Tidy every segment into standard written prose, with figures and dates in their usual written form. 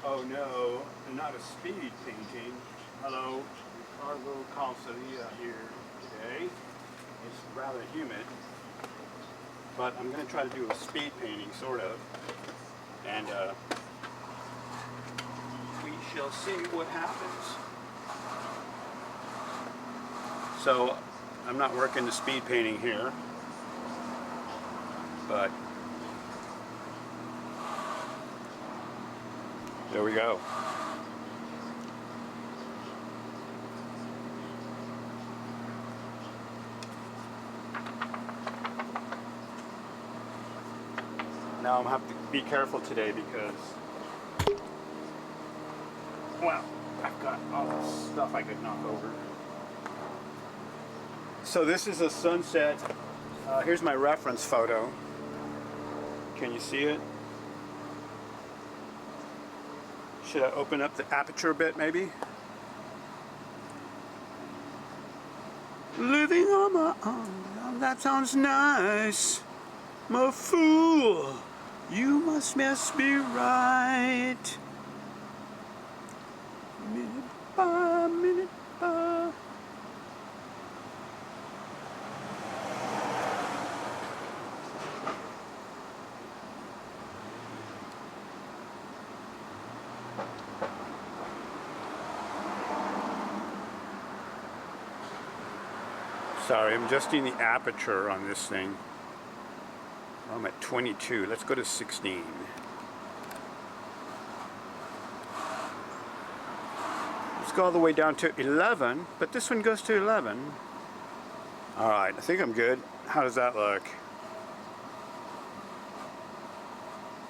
Oh no, not a speed painting. Hello, Ricardo Calzadilla here today. It's rather humid, but I'm going to try to do a speed painting, sort of. And we shall see what happens. So, I'm not working the speed painting here, but there we go. Now I'm have to be careful today because, well, I've got all this stuff I could knock over. So this is a sunset. Here's my reference photo. Can you see it? Should I open up the aperture a bit, maybe? Living on my own, that sounds nice. I'm a fool, you must be right. Minute by minute by. Sorry, I'm adjusting the aperture on this thing. I'm at 22. Let's go to 16. Let's go all the way down to 11, but this one goes to 11. Alright, I think I'm good. How does that look?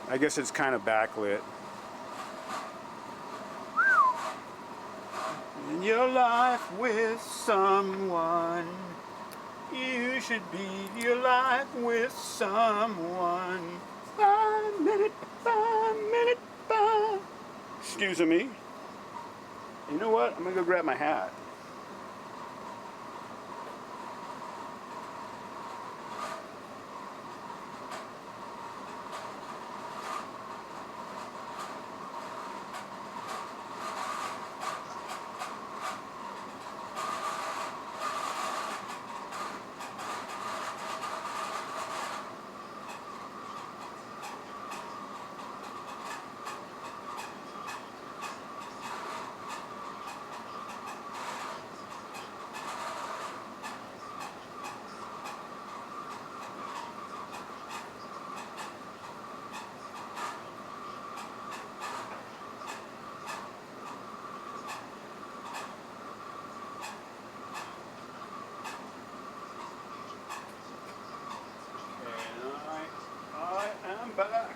I guess it's kind of backlit. In your life with someone, you should be your life with someone. 5 minute, 5 minute, 5. Excuse me. You know what? I'm gonna go grab my hat. I'm back.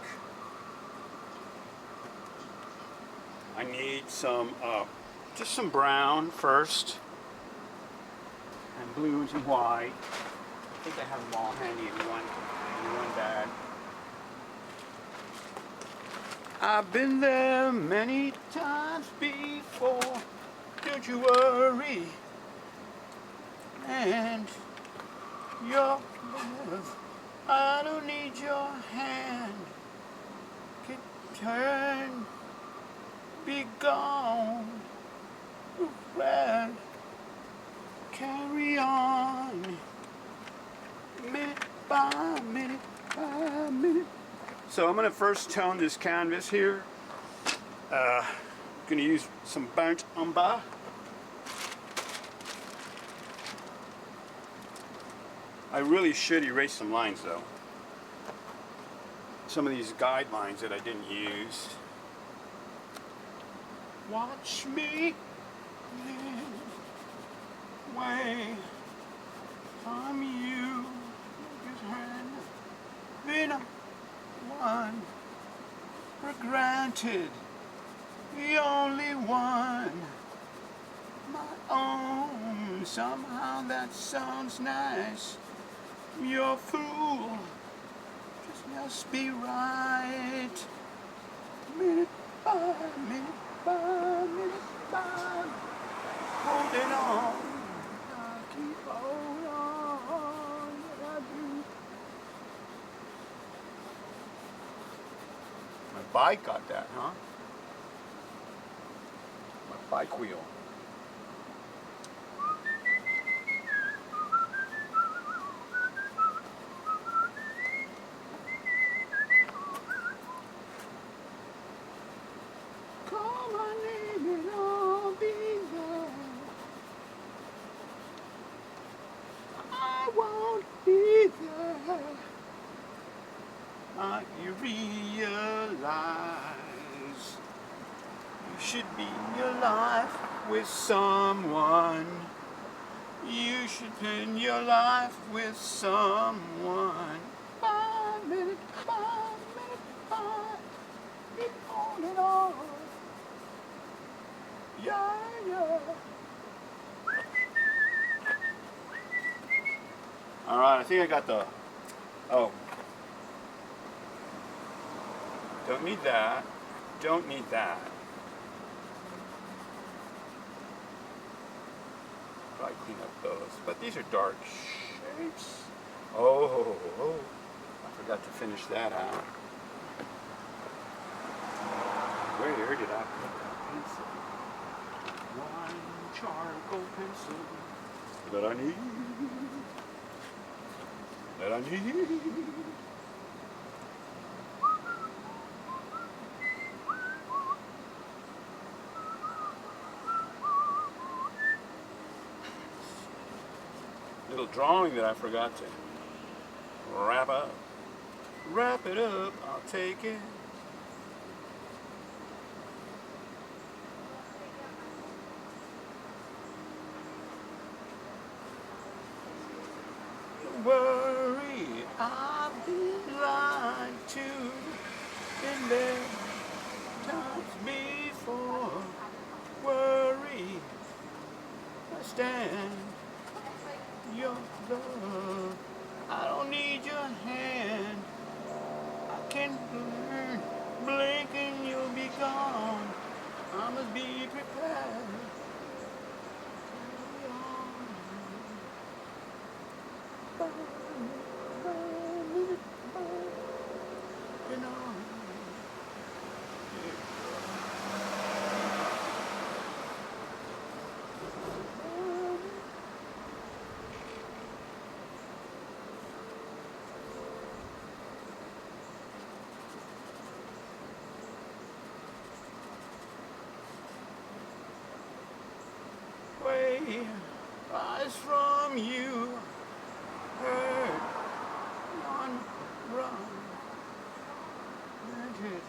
I need some, just some brown first, and blues and white. I think I have them all handy in one bag. I've been there many times before, don't you worry. And your love, I don't need your hand. Get turned, be gone, red, carry on, minute by minute by minute. So I'm going to first tone this canvas here. Going to use some burnt umber. I really should erase some lines though. Some of these guidelines that I didn't use. Watch me away from you. Been one for granted, the only one, my own. Somehow that sounds nice. You're a fool, just must be right. Minute by minute by minute by, holding on. I keep holding on, I do. My bike got that, huh? my bike wheel. Call my name and I'll be there. I won't be there. You realize you should be your life with someone. You should spend your life with someone. 5 minutes, 5 minutes, 5. Keep on and on. Yeah, yeah. All right, I think I got the. Oh. Don't need that. Don't need that. Probably clean up those. But these are dark shapes. Oh, I forgot to finish that out. Where did I put that pencil? One charcoal pencil that I need. That I need. Little drawing that I forgot to wrap up. Wrap it up, I'll take it. Don't worry, I've been lied to in there times before. Worry, I stand your love. I don't need your hand. I can learn. Blink and you'll be gone. I must be prepared. You know. Lies from you, hurt, non-run, granted,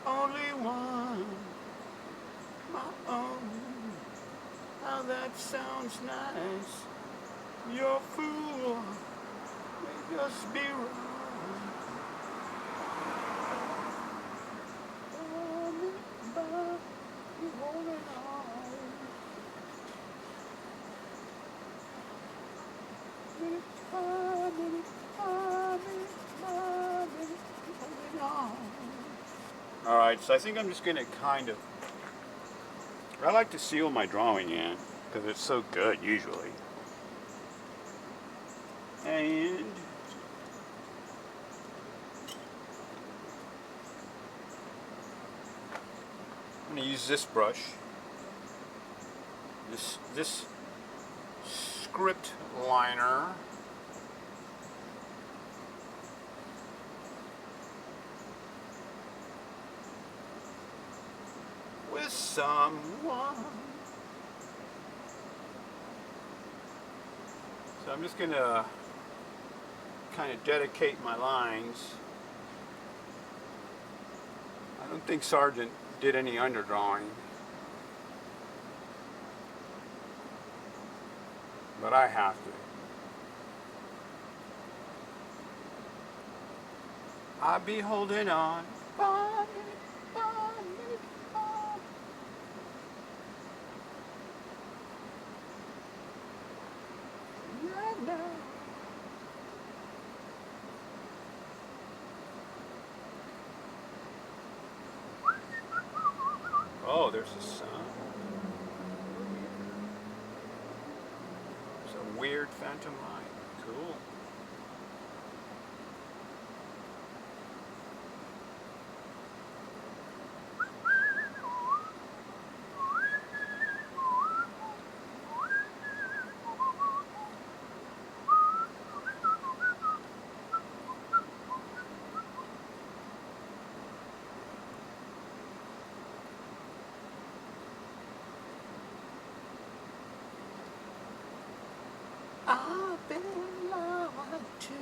only one, my own. How that sounds nice. You're a fool, may just be wrong. You holding on. Alright, so I think I'm just going to I like to seal my drawing in, because it's so good usually. And I'm going to use this brush, this script liner. With someone. So I'm just going to kind of dedicate my lines. I don't think Sargent did any underdrawing, but I have to. I'll be holding on. Oh, there's the sun. It's a weird phantom light. Cool. I've been lied to.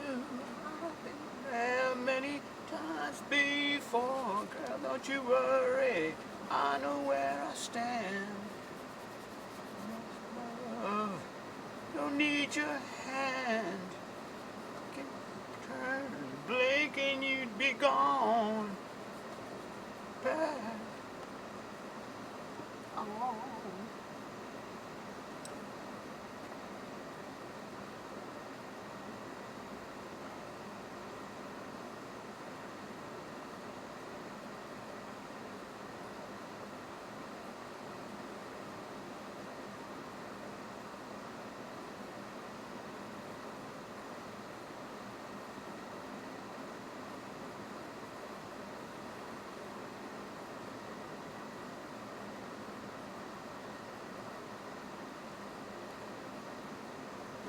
I've been there many times before. Girl, don't you worry. I know where I stand. Oh, don't need your hand. Can turn and blink and you'd be gone. Back on.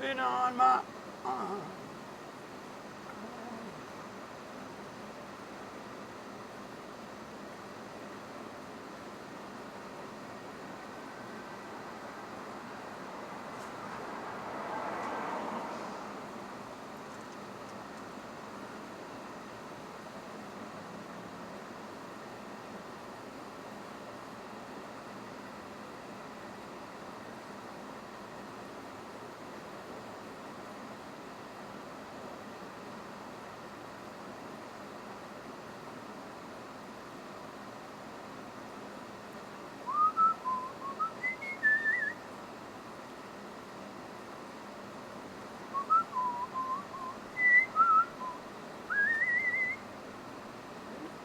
Been on my arm.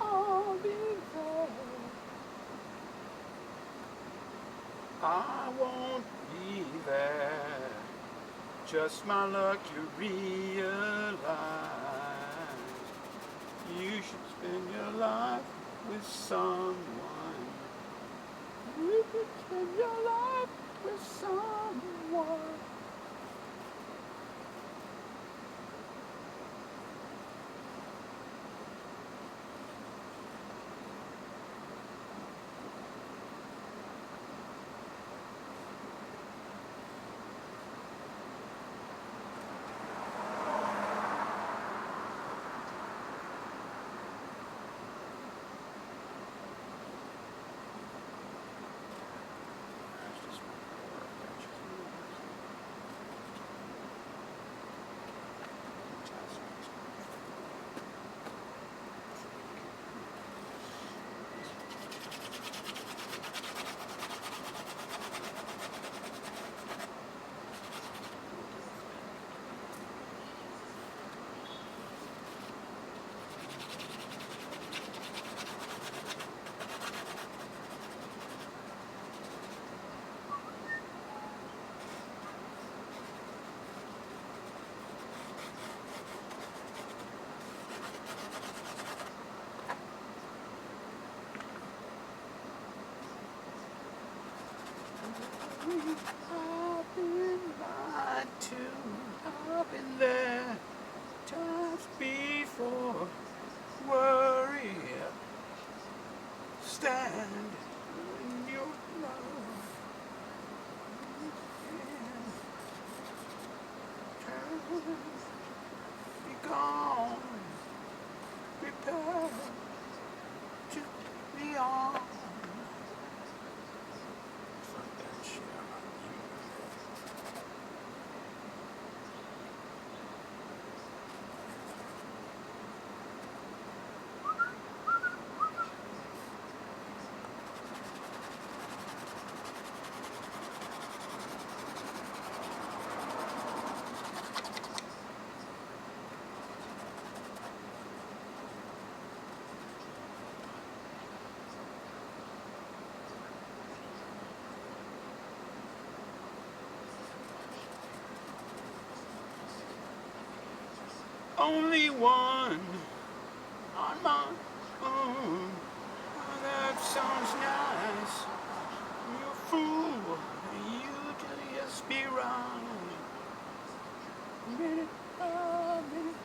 I'll be there. I won't be there. Just my luck to realize you should spend your life with someone. You should spend your life with someone. I've been lied to. I've been there times before. Worry, stand in your love. Turn, be gone. Prepare to be on. Only one on my own. Oh, that sounds nice. You fool, you just be wrong. Minute, minute, minute.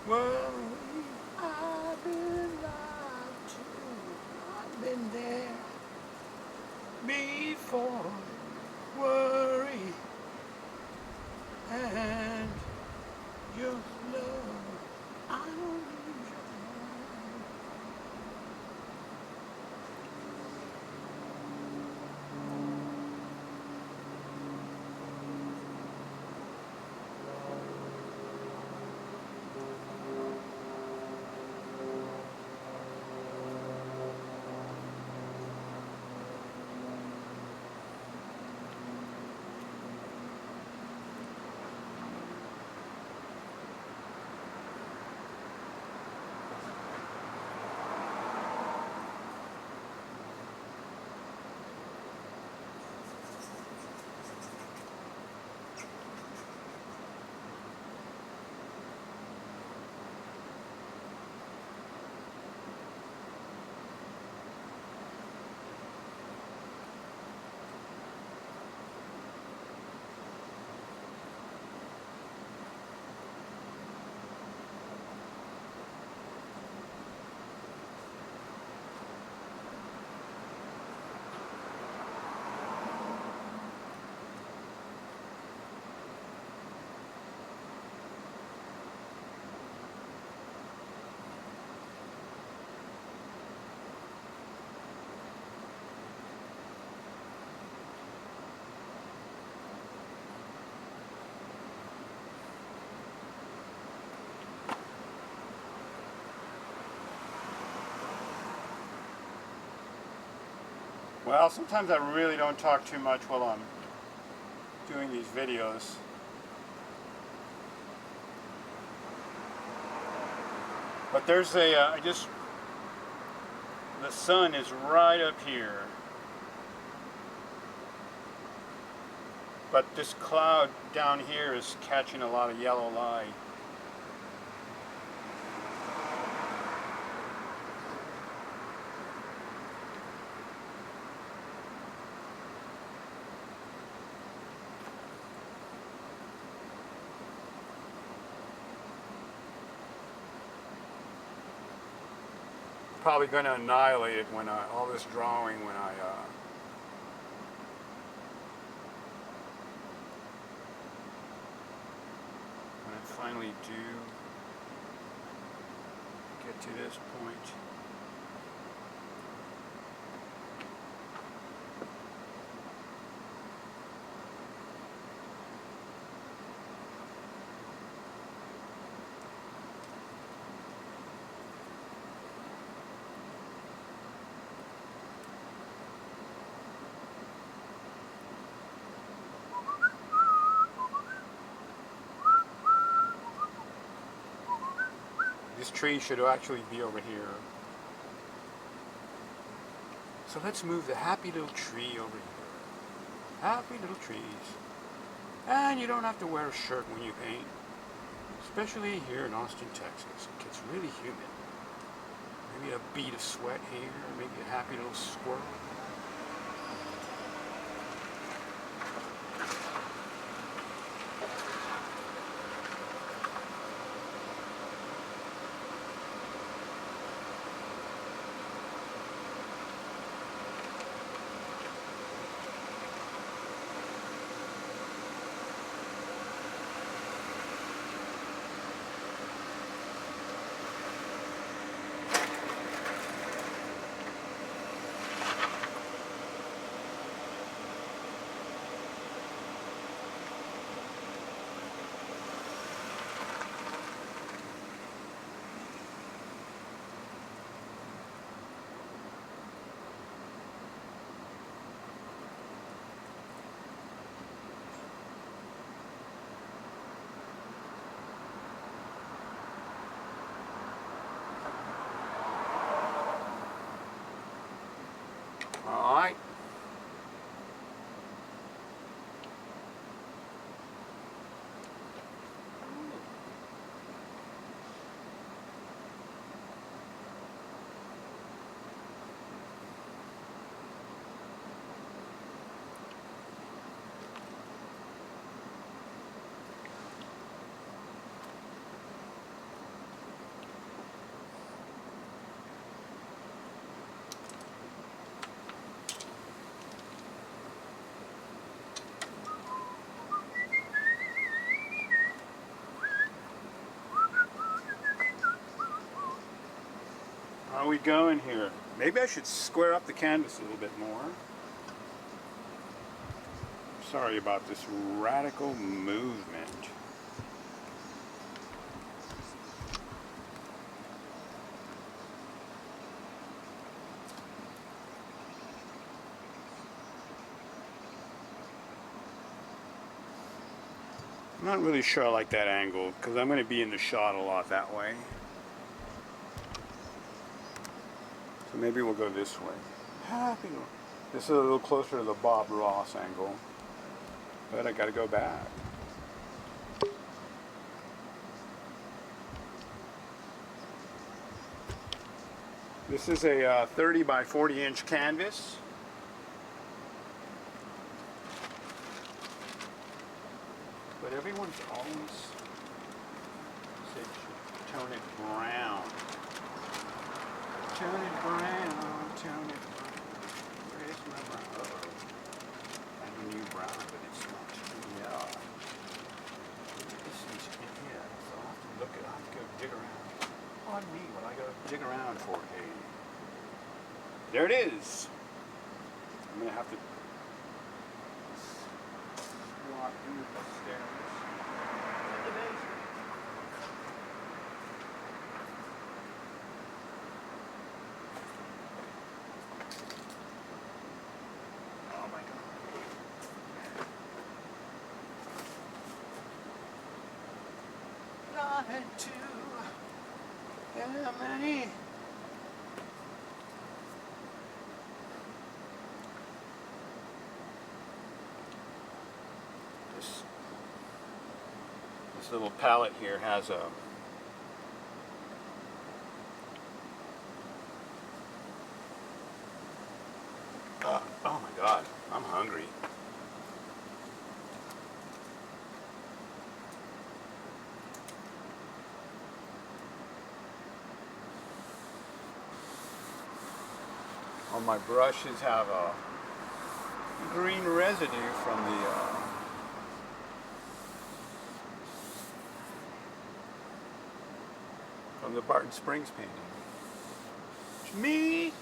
Worry, I've been lied to. I've been there before. Worry and just love. I don't need your love. Well, sometimes I really don't talk too much while I'm doing these videos. But there's the sun is right up here. But this cloud down here is catching a lot of yellow light. Probably going to annihilate it when all this drawing when I finally do get to this point. This tree should actually be over here. So let's move the happy little tree over here. Happy little trees. And you don't have to wear a shirt when you paint. Especially here in Austin, Texas. It gets really humid. Maybe a bead of sweat here, maybe a happy little squirrel. we going here? Maybe I should square up the canvas a little bit more. Sorry about this radical movement. I'm not really sure I like that angle because I'm going to be in the shot a lot that way. So maybe we'll go this way. This is a little closer to the Bob Ross angle, but I got to go back. This is a 30 by 40 inch canvas. But everyone's always said tone it brown. Tone it brown, tone it brown. Where's my brown? Uh-oh. I have a new brown, but it's not. Yeah. This is in here, so I'll have to look at it. I'll have to go dig around. Pardon me while I go dig around for a... There it is. I'm going to have to walk through the stairs. Oh my God. Lied to how many? This little palette here has a oh my God, I'm hungry. All my brushes have a green residue from the Barton Springs painting. Mifflin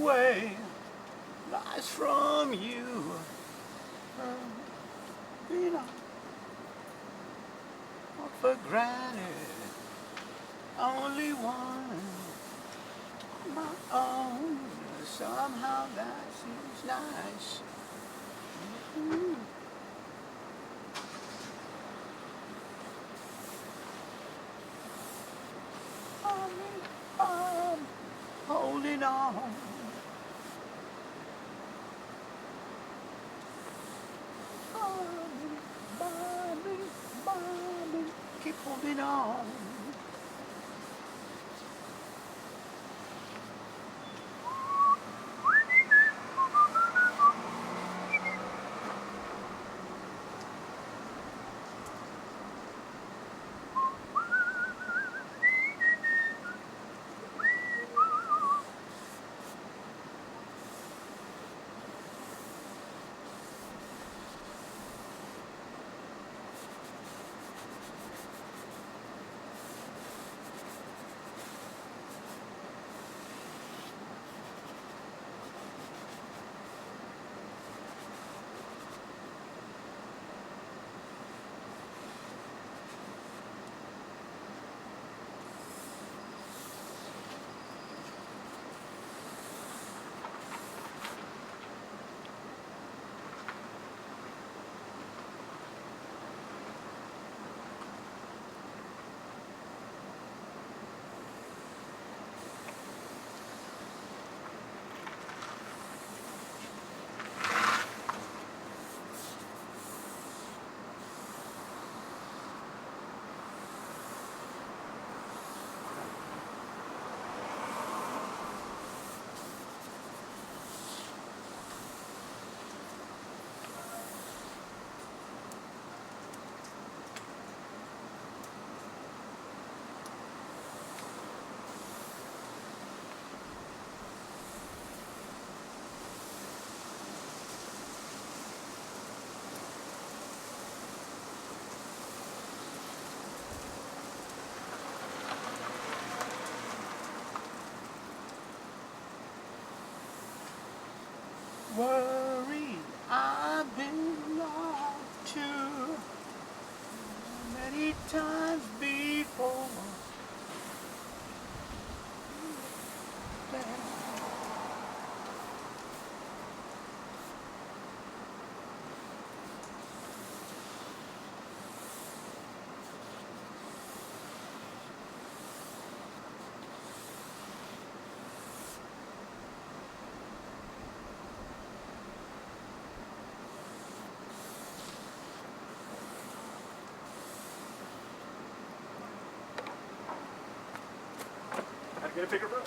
way lies from you. You know, not for granted. Only one, my own. Somehow that seems nice. I'm holding on. Bobby, keep holding on. times before. Get a bigger brush.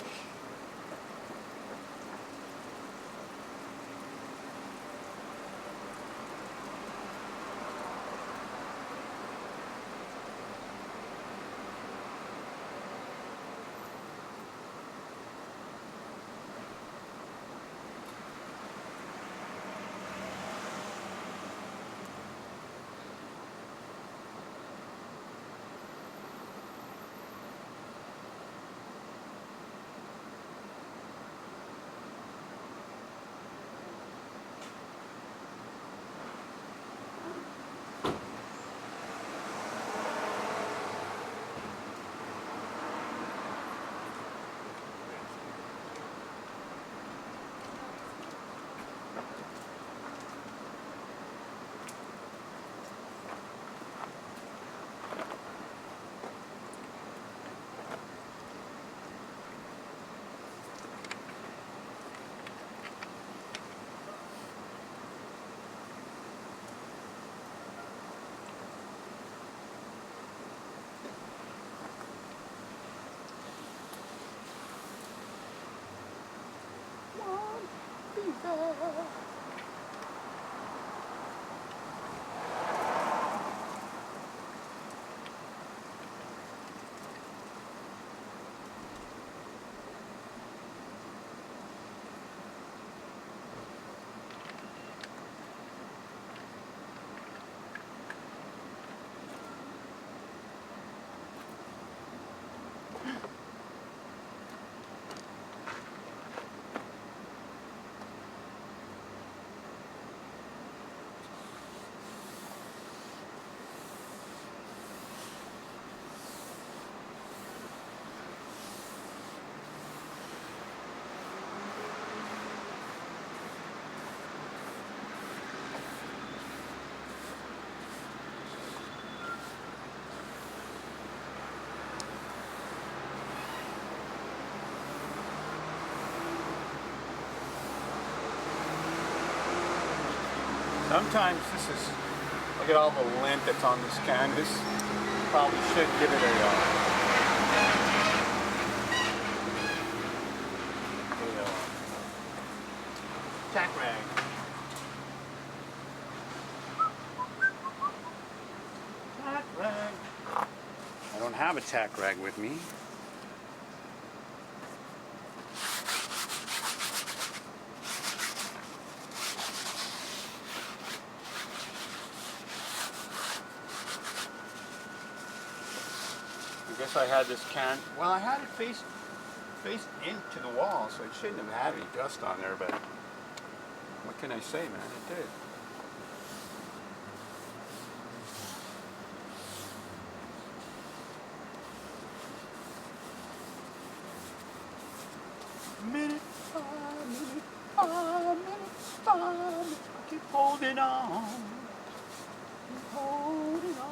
Sometimes this is, look at all the lint that's on this canvas. Probably should give it a tack rag. Tack rag. I don't have a tack rag with me. I guess I had this can, well, I had it faced into the wall, so it shouldn't have had any dust on there, but what can I say, man? It did. Minute by minute, I keep holding on, keep holding on.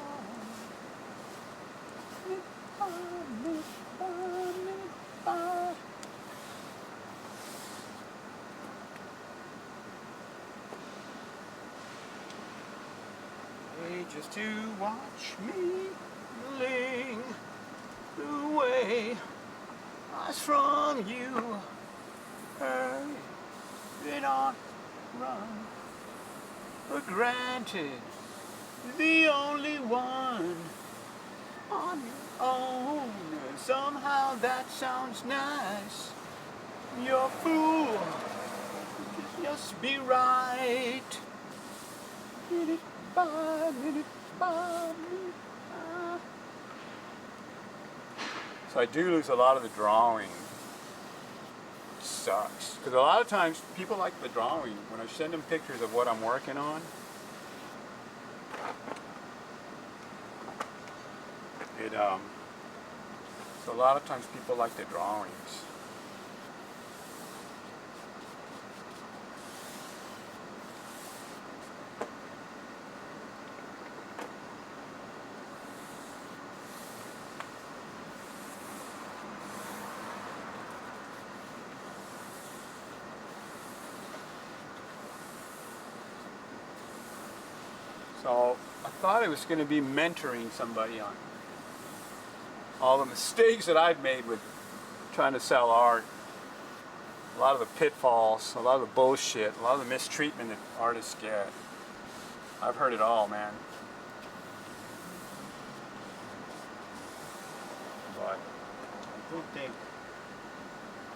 Just to watch me fling away eyes from you. Hurry, they don't run for granted. The only one on your own. Somehow that sounds nice. You're a fool. Just be right. Minute by minute by minute. So I do lose a lot of the drawing. It sucks. Because a lot of times people like the drawing. When I send them pictures of what I'm working on, So a lot of times people like the drawings. So I thought I was going to be mentoring somebody on all the mistakes that I've made with trying to sell art. A lot of the pitfalls, a lot of the bullshit, a lot of the mistreatment that artists get. I've heard it all, man. But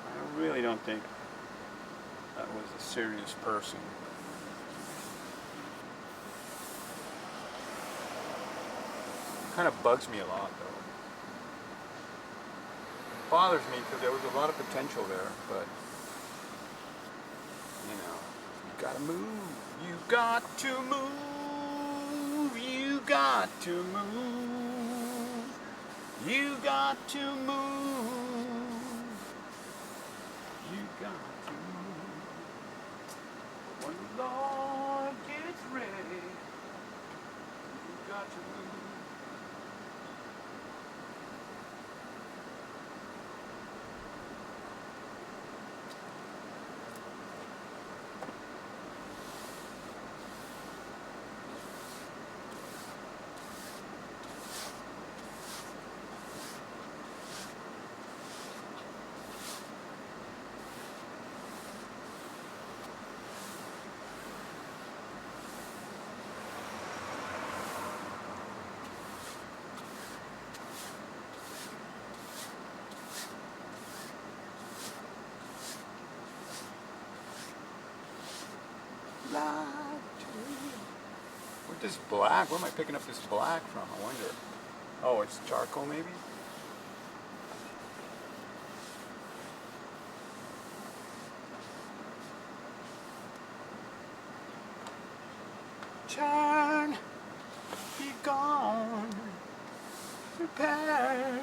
I really don't think that was a serious person. Kind of bugs me a lot, though. It bothers me because there was a lot of potential there, but you know, you gotta move. You got to move. You got to move. You got to move. You got to move. When the Lord gets ready, you got to move. What this black? Where am I picking up this black from? I wonder. Oh, it's charcoal maybe? Turn, be gone, prepare,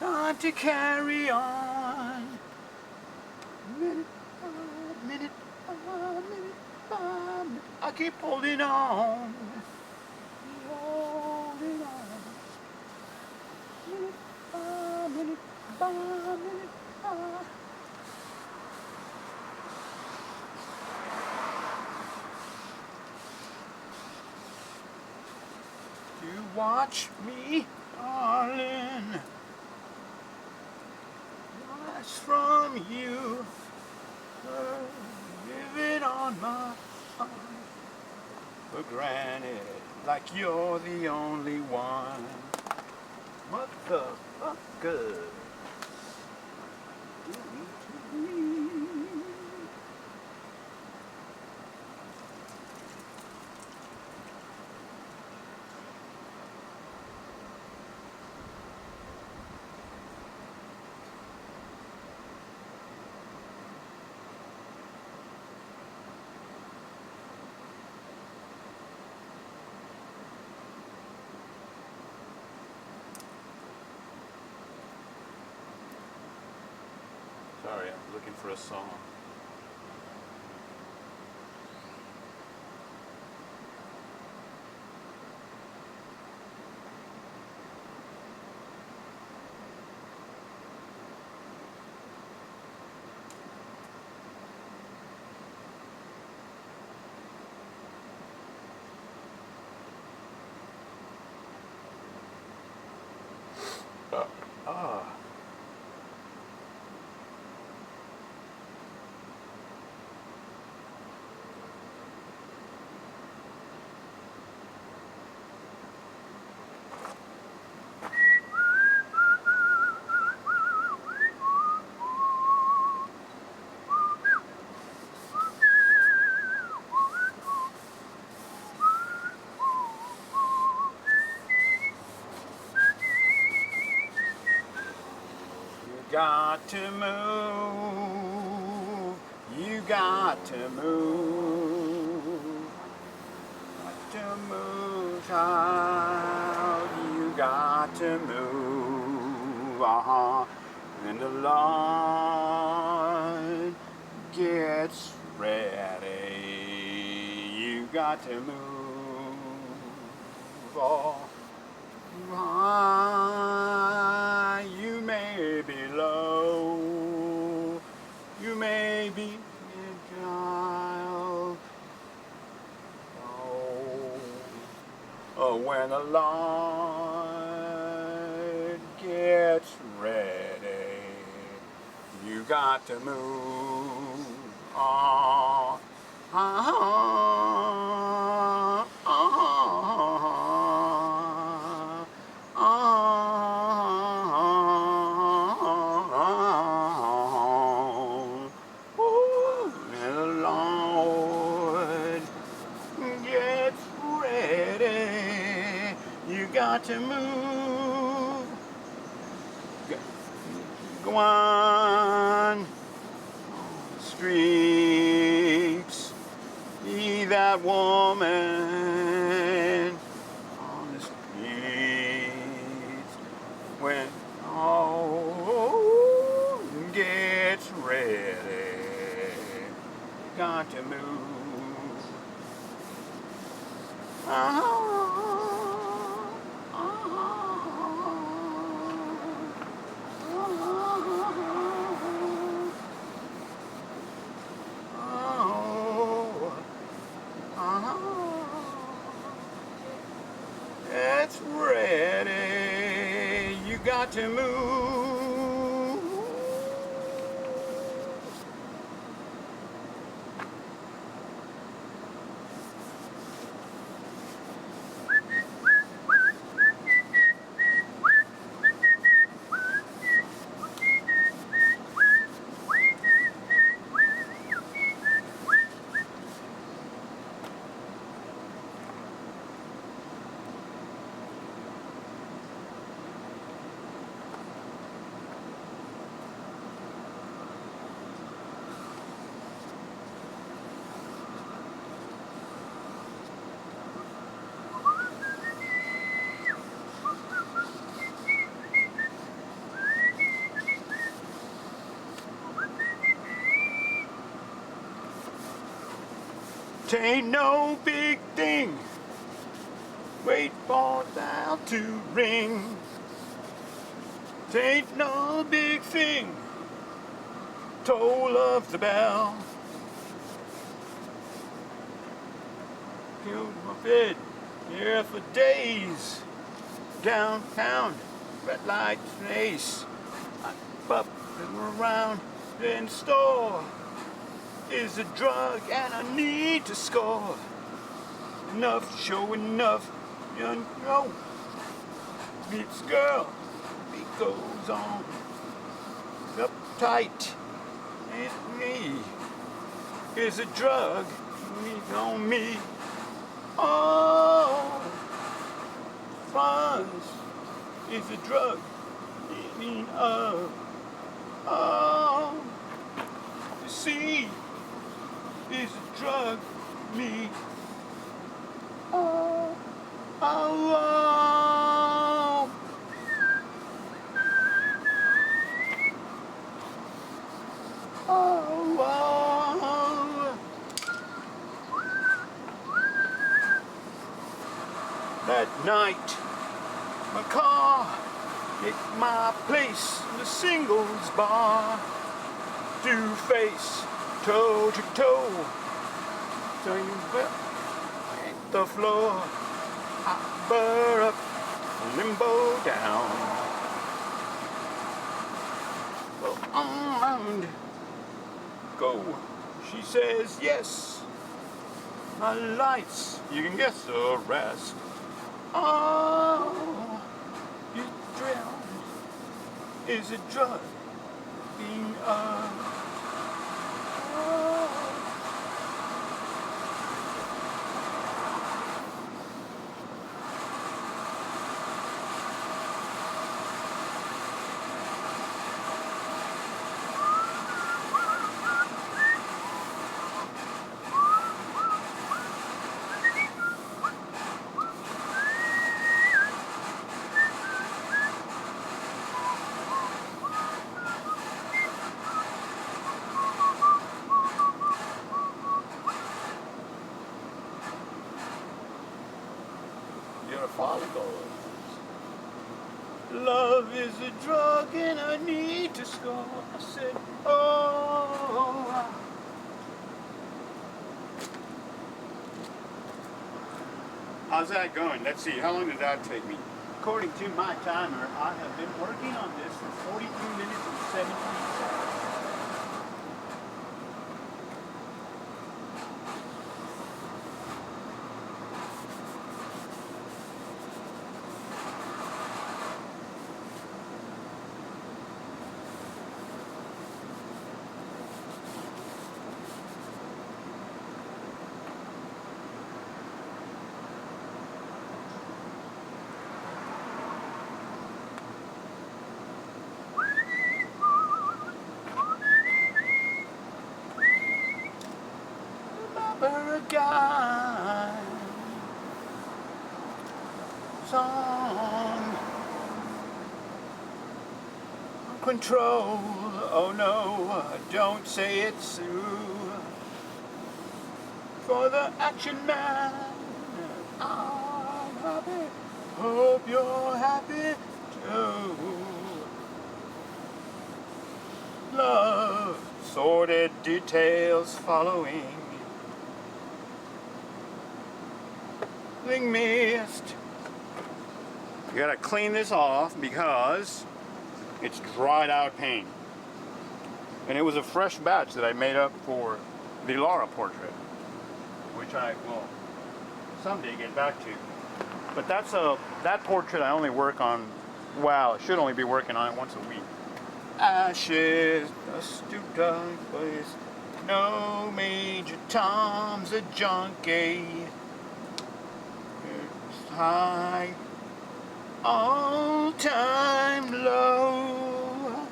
time to carry on. Minute, minute, minute, minute. I keep holding on. Holding on. Minute by minute by minute by. You watch me, darling. Watch from you. Living on my heart for granted, like you're the only one. Motherfucker. Sorry, I'm looking for a song. Got to move. You got to move. Got to move, child. You got to move. And the Lord gets ready, you got to move. You may be low, you may be agile. When the Lord gets ready, you got to move. When the Lord gets ready, you got to move. Go on streets, be that woman on the streets. When all gets ready, you got to move. It's ready, you got to move. T'ain't no big thing, wait for that to ring. T'ain't no big thing, toll of the bell. Killed my bed here for days, downtown, red light face. I bumping around in the store. Is a drug and I need to score. Enough, show enough, you know. This girl, it goes on. Uptight, and me is a drug, need on me. Oh, funds is a drug, need of. Oh, you see. Is a drug, me. Oh, oh, oh. Oh, oh. That night, my car hit my place in the singles bar. To face. Toe to toe, so you hit the floor. I burr up, limbo down. And go. She says yes. My lights, you can guess the rest. Oh, you drown is a drug being Love is a drug and I need to score. I said, oh. How's that going? Let's see, how long did that take me? According to my timer, I have been working on this for 43 minutes and 17 seconds. Guy song control. Oh no, don't say it's through. For the action man, I'm happy. Hope you're happy too. Love, sordid details following. Missed. You gotta clean this off because it's dried out paint. And it was a fresh batch that I made up for the Lamar portrait, which I will someday get back to. But that portrait I only work on, well, I should only be working on it once a week. Ashes, a stooped down place, no Major Tom's a junkie. High, all-time low.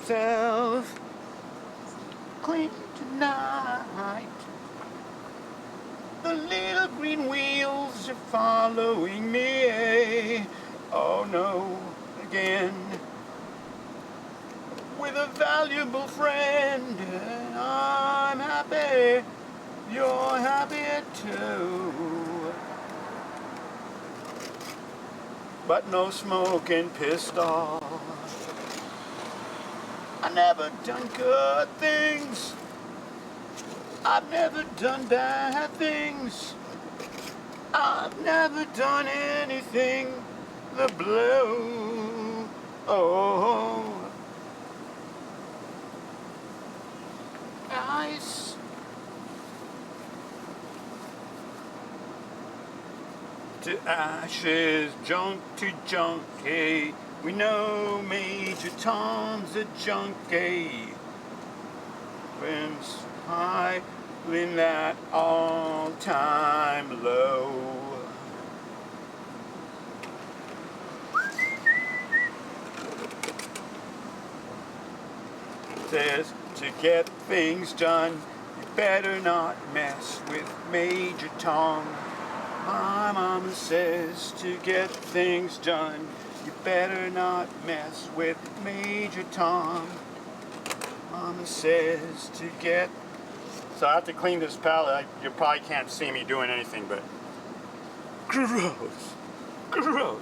Self clean tonight. The little green wheels are following me. Oh no, again. With a valuable friend, I'm happy, you're happy too. But no smoking pistol. I never done good things. I've never done bad things. I've never done anything the blue. Oh. Ice. To ashes, junk to junkie. We know Major Tom's a junkie. When's high in that all-time low. Says to get things done, you better not mess with Major Tom. My mama says to get things done, you better not mess with Major Tom. Mama says to get... So I have to clean this palette. You probably can't see me doing anything, but... Gross. Gross.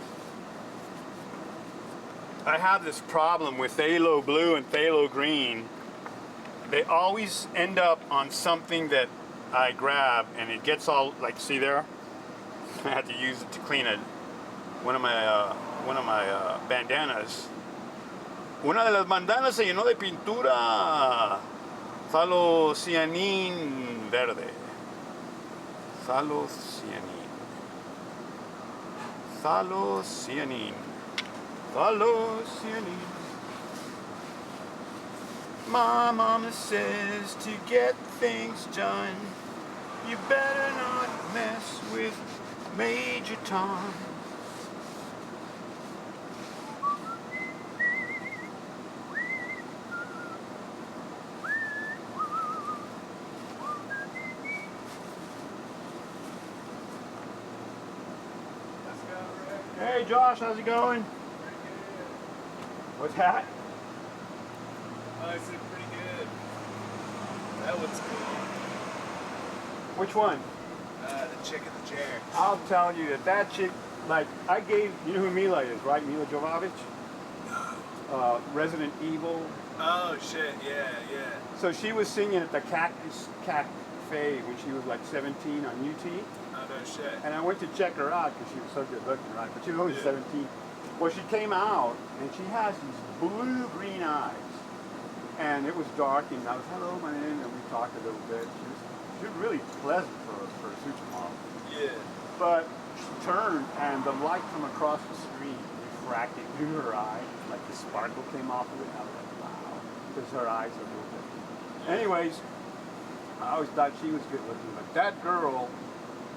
I have this problem with phthalo blue and phthalo green. They always end up on something that I grab and it gets all, like, see there? I had to use it to clean it. One of my bandanas. Una de las bandanas se llenó de pintura. Phthalocyanin verde. Phthalocyanin. Phthalocyanin. Phthalocyanin. My mama says to get things done, you better not mess with Major Tom. Hey Josh, how's it going? What's that? I said pretty good. That looks cool. Which one? The chick in the chair. I'll tell you that chick, like, I gave, you know who Mila is, right? Mila Jovovich? No. Resident Evil. Oh, shit, yeah. So she was singing at the Cactus Cafe when she was like 17 on UT. Oh, no shit. And I went to check her out because she was so good looking, right? But she was only 17. Well, she came out and she has these blue-green eyes. And it was dark, and I was, hello, my name, and we talked a little bit. She was really pleasant for a supermodel. Yeah. But she turned, and the light from across the screen refracted through her eye. Like the sparkle came off of it. I was like, wow, because her eyes are a little different. Anyways, I always thought she was good looking, but that girl,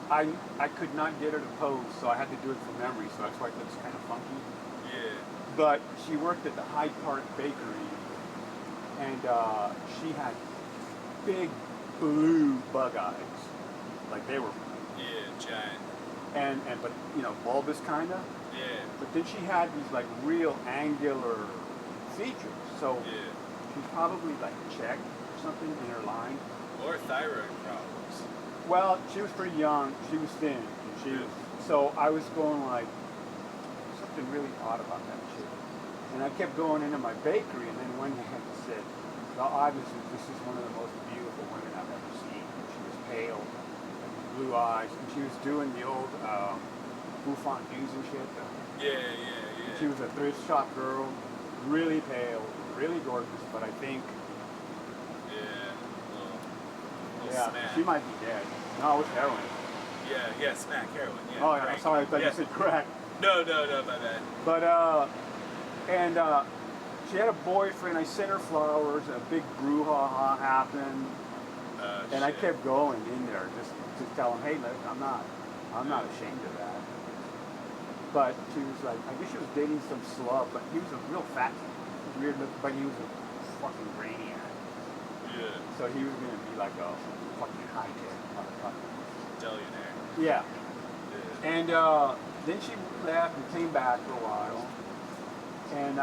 I could not get her to pose, so I had to do it from memory, so that's why it looks kind of funky. Yeah. But she worked at the Hyde Park Bakery, and she had big blue bug eyes, like they were. Yeah, giant. And but you know, bulbous kinda. Yeah. But then she had these like real angular features. So she's probably like Czech or something in her line. Or thyroid problems. Well, she was pretty young. She was thin, and she was. So I was going like something really odd about that chick. And I kept going into my bakery, and then one day I said, well, obviously this is one of the most beautiful women I've ever seen. She was pale, blue eyes, and she was doing the old bouffant dues and shit. Yeah. She was a thrift shop girl, really pale, really gorgeous, but I think... Little smack. She might be dead. No, it was heroin. Yeah, smack, heroin, yeah. Oh, yeah, sorry, I thought you said crack. No, my bad. But, she had a boyfriend. I sent her flowers. A big brouhaha happened, and I kept going in there just to tell him, hey, look, I'm not ashamed of that. But she was like, I guess she was dating some slub, but he was a real fat, weird looking, but he was a fucking brainiac. Yeah. So he was gonna be like a fucking high tech motherfucker. Billionaire. Yeah. And then she left and came back for a while. And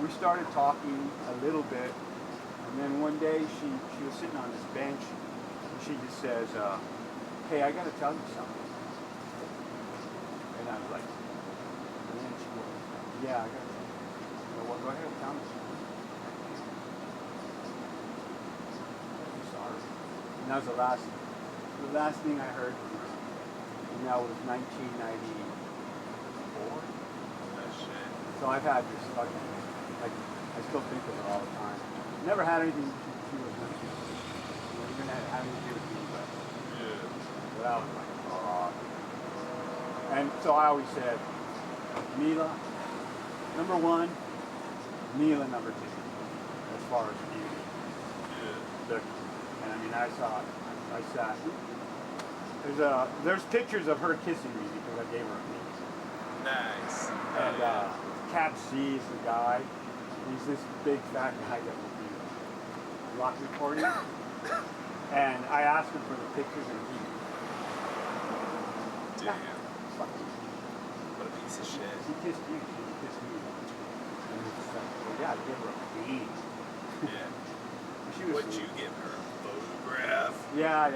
we started talking a little bit, and then one day she was sitting on this bench, and she just says, hey, I gotta tell you something. And I was like, and then she goes, yeah, I gotta tell you. Well, go ahead and tell me. I'm sorry. And that was the last thing I heard from her. And that was 1994. So I've had this fucking, like, I still think of her all the time. Never had anything she was with me. Even had anything to do with me, but I was like, oh. And so I always said, Mila, number one, Mila number two, as far as beauty. And I mean, I sat. There's pictures of her kissing me because I gave her a kiss. Nice. And Cat C is the guy. He's this big fat guy that will be rock recording. And I asked him for the pictures and he... Damn. What a piece of shit. He kissed you. He kissed me. And he's like, well, yeah, I gave her a bean. Would you give her a photograph? Yeah.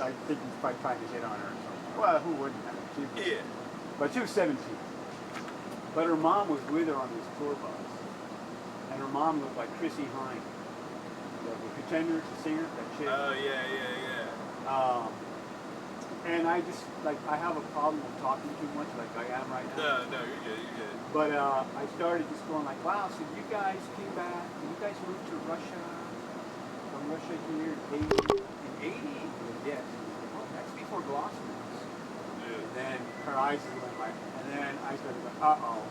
I think he's probably trying to hit on her or something. Well, who wouldn't have? But she was 17. But her mom was with her on this tour bus. And her mom looked like Chrissy Hine. The Pretender, the singer, that chick. Oh, yeah. And I just, like, I have a problem with talking too much like I am right now. No, you're good. But I started just going like, wow, so you guys came back, and you guys moved to Russia, from Russia here in 80? Yes. Well, that's before Gloucester. And then her eyes went like, and then I started going, uh-oh,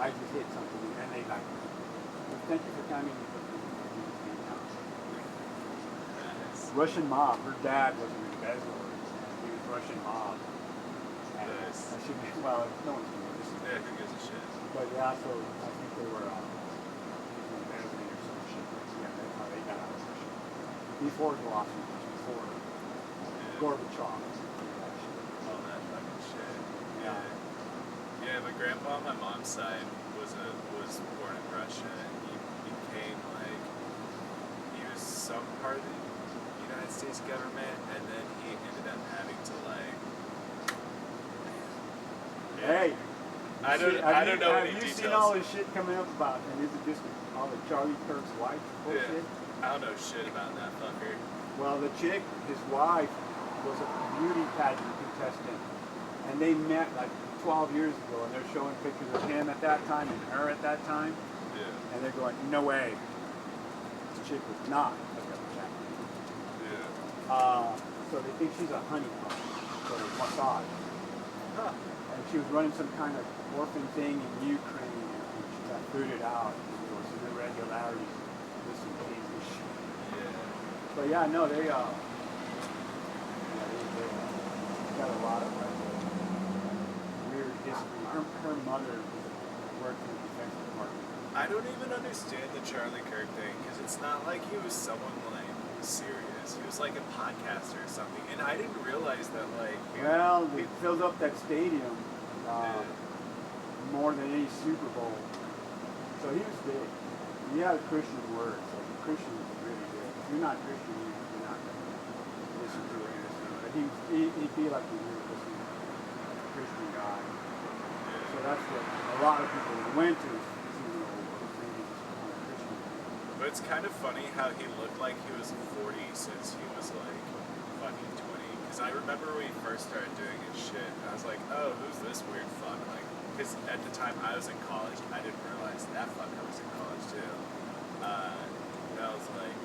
I just hit something, and they like, well, thank you for coming. Russian mob. Her dad was an embezzler. He was Russian mob. And well, no one's going to listen to who gives a shit? But yeah, so I think they were embezzling or some shit. Yeah, that's how they got out of Russia. Before Gloucester, before Gorbachev. Yeah, my grandpa on my mom's side was born in Russia, and he became like, he was some part of the United States government, and then Hey. I don't know any Have you details. seen all this shit coming up about, and is it just all the Charlie Kirk's wife bullshit? Yeah. I don't know shit about that fucker. Well, the chick, his wife, was a beauty pageant contestant, and they met like 12 years ago, and they're showing pictures of him at that time and her at that time, Yeah. and they're going, no way, this chick was not a representative. Yeah. So they think she's a honeycomb for massage. Huh. And she was running some kind of orphan thing in Ukraine, and she got booted out. And there were some irregularities with some crazy shit. Yeah. But yeah, no, they got a lot of like weird history. Her mother worked in the Defense Department. I don't even understand the Charlie Kirk thing because it's not like he was someone like serious. He was like a podcaster or something, and I didn't realize that like. Well, they filled up that stadium more than any Super Bowl. So he was big. He had a Christian word. So the Christian was really good. If you're not Christian, you're not going to listen to it. But he'd be like a really listening Christian guy. So that's what a lot of people went to. But it's kind of funny how he looked like he was 40 since he was like fucking 20. Because I remember when we first started doing his shit, and I was like, oh, who's this weird fuck? Like, because at the time I was in college, I didn't realize that fucker was in college too. And I was like,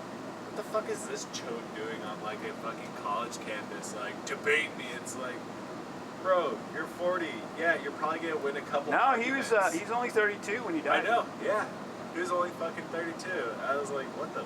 what the fuck is this chode doing on like a fucking college campus? Like, debate me. It's like, bro, you're 40. Yeah, you're probably gonna win a couple. No, he's only 32 when he died. I know. Yeah. He was only fucking 32. I was like, what the